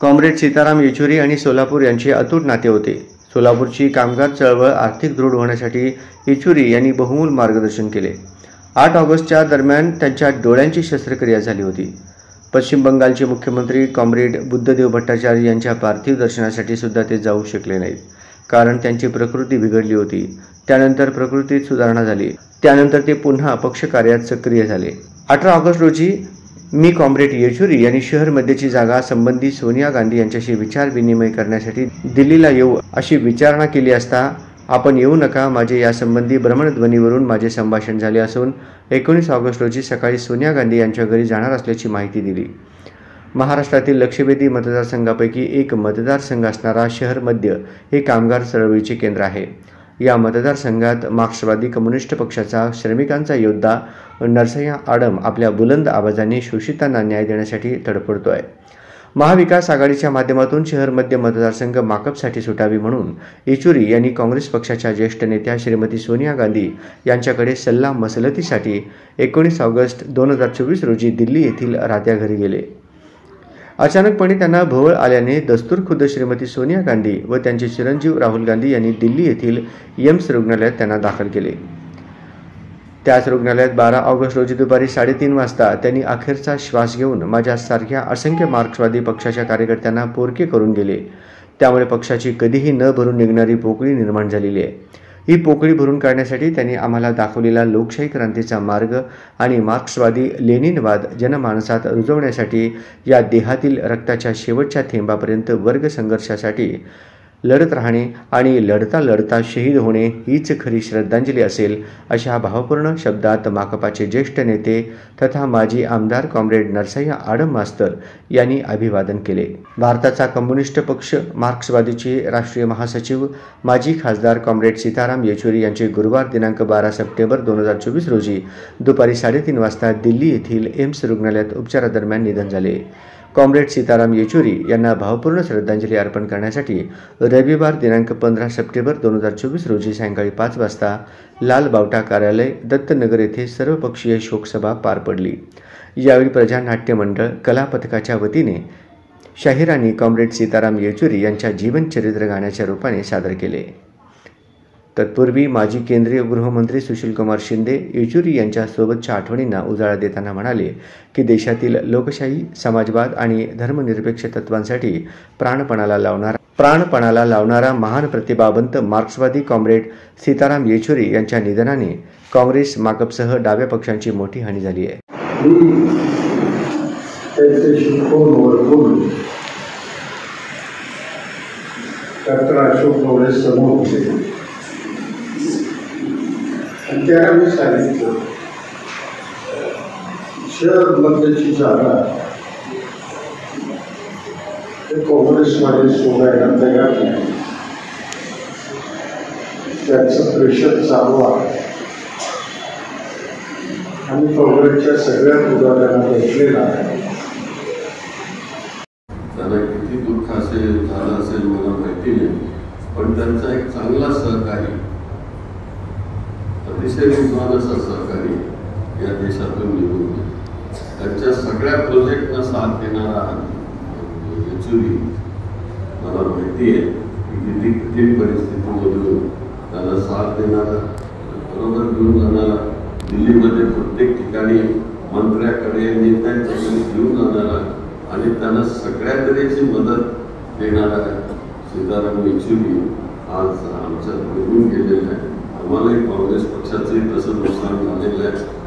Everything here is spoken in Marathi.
कॉम्रेड सीताराम येचुरी आणि सोलापूर यांचे अतूट नाते होते. सोलापूरची कामगार चळवळ आर्थिक दृढ होण्यासाठी येचुरी यांनी बहुमूल मार्गदर्शन केले. 8 ऑगस्टच्या दरम्यान त्यांच्या डोळ्यांची शस्त्रक्रिया झाली होती. पश्चिम बंगालचे मुख्यमंत्री कॉम्रेड बुद्धदेव भट्टाचार्य यांच्या पार्थिव दर्शनासाठी सुद्धा ते जाऊ शकले नाहीत, कारण त्यांची प्रकृती बिघडली होती. त्यानंतर प्रकृतीत सुधारणा झाली. त्यानंतर ते पुन्हा पक्षकार्यात सक्रिय झाले. 18 ऑगस्ट रोजी मी कॉम्रेड येचुरी यांनी शहर मध्येची जागा संबंधी सोनिया गांधी यांच्याशी विचार विनिमय करण्यासाठी दिल्लीला येऊ अशी विचारणा केली असता आपण येऊ नका, माझे यासंबंधी भ्रमणध्वनीवरून माझे संभाषण झाले असून 19 ऑगस्ट रोजी सकाळी सोनिया गांधी यांच्या घरी जाणार असल्याची माहिती दिली. महाराष्ट्रातील लक्षवेधी मतदारसंघापैकी एक मतदारसंघ असणारा शहर मध्य हे कामगार चळवळीचे केंद्र आहे. या मतदारसंघात मार्क्सवादी कम्युनिस्ट पक्षाचा श्रमिकांचा योद्धा नरसय्या आडम आपल्या बुलंद आवाजाने शोषितांना न्याय देण्यासाठी तडफडतोय. महाविकास आघाडीच्या माध्यमातून शहर मध्य मतदारसंघ माकपसाठी सुटावी म्हणून येचुरी यांनी काँग्रेस पक्षाच्या ज्येष्ठ नेत्या श्रीमती सोनिया गांधी यांच्याकडे सल्ला मसलतीसाठी 19 ऑगस्ट 2024 रोजी दिल्ली येथील राहत्या घरी गेले. अचानकपणे त्यांना भोवळ आल्याने दस्तूरखुद्द श्रीमती सोनिया गांधी व त्यांचे चिरंजीव राहुल गांधी यांनी दिल्ली येथील एम्स रुग्णालयात त्यांना दाखल केले. त्याच रुग्णालयात 12 ऑगस्ट रोजी दुपारी 3:30 वाजता त्यांनी अखेरचा श्वास घेऊन माझ्यासारख्या असंख्य मार्क्सवादी पक्षाच्या कार्यकर्त्यांना पोरके करून गेले. त्यामुळे पक्षाची कधीही न भरून निघणारी पोकळी निर्माण झालेली आहे. ही पोकळी भरून काढण्यासाठी त्यांनी आम्हाला दाखवलेला लोकशाही क्रांतीचा मार्ग आणि मार्क्सवादी लेनिनवाद जनमानसात रुजवण्यासाठी या देहातील रक्ताच्या शेवटच्या थेंबापर्यंत वर्ग संघर्षासाठी लढत राहणे आणि लढता लढता शहीद होणे हीच खरी श्रद्धांजली असेल, अशा भावपूर्ण शब्दात माकपाचे ज्येष्ठ नेते तथा माजी आमदार कॉम्रेड नरसय्या आडम मास्तर यांनी अभिवादन केले. भारताचा कम्युनिस्ट पक्ष मार्क्सवादीचे राष्ट्रीय महासचिव माजी खासदार कॉम्रेड सीताराम येचुरी यांचे गुरुवार दिनांक 12 सप्टेंबर 2024 रोजी दुपारी 3:30 वाजता दिल्ली येथील एम्स रुग्णालयात उपचारादरम्यान निधन झाले. कॉम्रेड सीताराम येचुरी यांना भावपूर्ण श्रद्धांजली अर्पण करण्यासाठी रविवार दिनांक 15 सप्टेंबर 2024 रोजी सायंकाळी 5 वाजता लाल बावटा कार्यालय दत्तनगर येथे सर्वपक्षीय शोकसभा पार पडली. यावेळी प्रजानाट्य मंडळ कला पथकाच्या वतीने शाहिरांनी कॉम्रेड सीताराम येचुरी यांच्या जीवनचरित्र गाण्याच्या रूपाने सादर केले. तत्पूर्वी माजी केंद्रीय गृहमंत्री सुशीलकुमार शिंदे येचुरी यांच्या सोबतच्या आठवणींना उजाळा देताना म्हणाले की देशातील लोकशाही, समाजवाद आणि धर्मनिरपेक्ष तत्वांसाठी प्राणपणाला लावणारा महान प्रतिभावंत मार्क्सवादी कॉम्रेड सीताराम येचुरी यांच्या निधनाने काँग्रेस, माकपसह डाव्या पक्षांची मोठी हानी झाली आहे. त्याला मी सांगितलं शहर मध्यची जागा ते काँग्रेसमध्ये सोडायला तयार नाही. त्याचं प्रेशर चालू आहे आणि काँग्रेसच्या सगळ्या पुढाऱ्यांना भेटलेला आहे. त्याला किती दुःख असेल झालं असेल मला माहिती नाही, पण त्यांचा एक चांगला सहकारी, अतिशय विद्वान असा सहकारी या देशातून निघून गेला. त्यांच्या सगळ्या प्रोजेक्टना साथ देणारा येचुरी मला माहिती आहे की किती कठीण परिस्थितीमधून त्याला साथ देणारा, बरोबर घेऊन जाणारा, दिल्लीमध्ये प्रत्येक ठिकाणी मंत्र्याकडे नेत्यांच्याकडे घेऊन जाणारा आणि त्यांना सगळ्या तऱ्हेची मदत देणारा सीताराम येचुरी आज आमच्या निघून गेलेला आहे. आम्हालाही काँग्रेस पक्षाचंही तसं नुकसान झालेलं आहे.